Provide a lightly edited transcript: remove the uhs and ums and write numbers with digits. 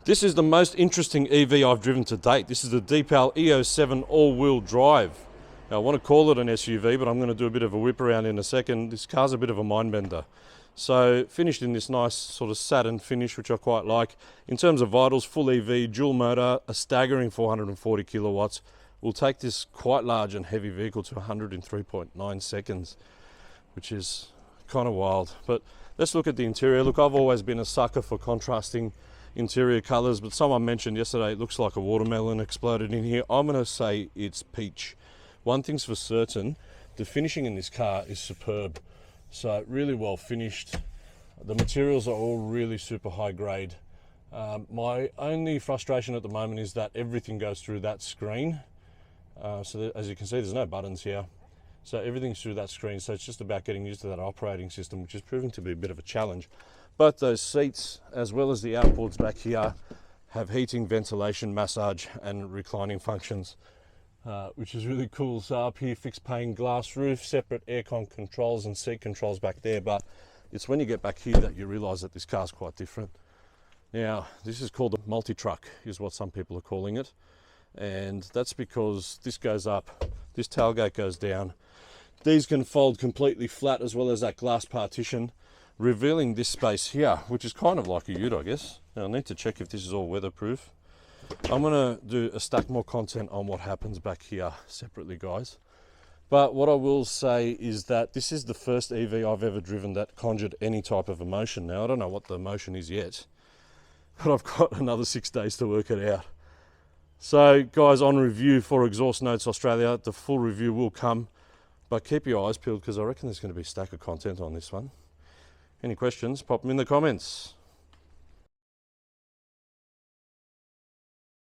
This is the most interesting EV I've driven to date. This is the Deepal E07 all-wheel drive. Now, I want to call it an SUV, but I'm going to do a bit of a whip around in a second. This car's a bit of a mind bender. So finished in this nice sort of satin finish, which I quite like. In terms of vitals, full EV, dual motor, a staggering 440 kilowatts. Will take this quite large and heavy vehicle to 103.9 seconds, which is kind of wild. But let's look at the interior. Look, I've always been a sucker for contrasting interior colors, but someone mentioned yesterday it looks like a watermelon exploded in here. I'm going to say it's peach. One thing's for certain, the finishing in this car is superb. So really well finished. The materials are all really super high grade. My only frustration at the moment is that everything goes through that screen. So as you can see, there's no buttons here. So everything's through that screen. So it's just about getting used to that operating system, which is proving to be a bit of a challenge. Both those seats, as well as the outboards back here, have heating, ventilation, massage, and reclining functions, which is really cool. So up here, fixed pane glass roof, separate aircon controls and seat controls back there. But it's when you get back here that you realise that this car's quite different. Now, this is called a multi-truck, is what some people are calling it. And that's because this goes up, this tailgate goes down. These can fold completely flat, as well as that glass partition, revealing this space here, which is kind of like a ute, I guess. Now, I need to check if this is all weatherproof. I'm going to do a stack more content on what happens back here separately, guys. But what I will say is that this is the first EV I've ever driven that conjured any type of emotion. Now, I don't know what the emotion is yet, but I've got another 6 days to work it out. So, guys, on review for Exhaust Notes Australia, the full review will come, but keep your eyes peeled because I reckon there's going to be a stack of content on this one. Any questions, pop them in the comments.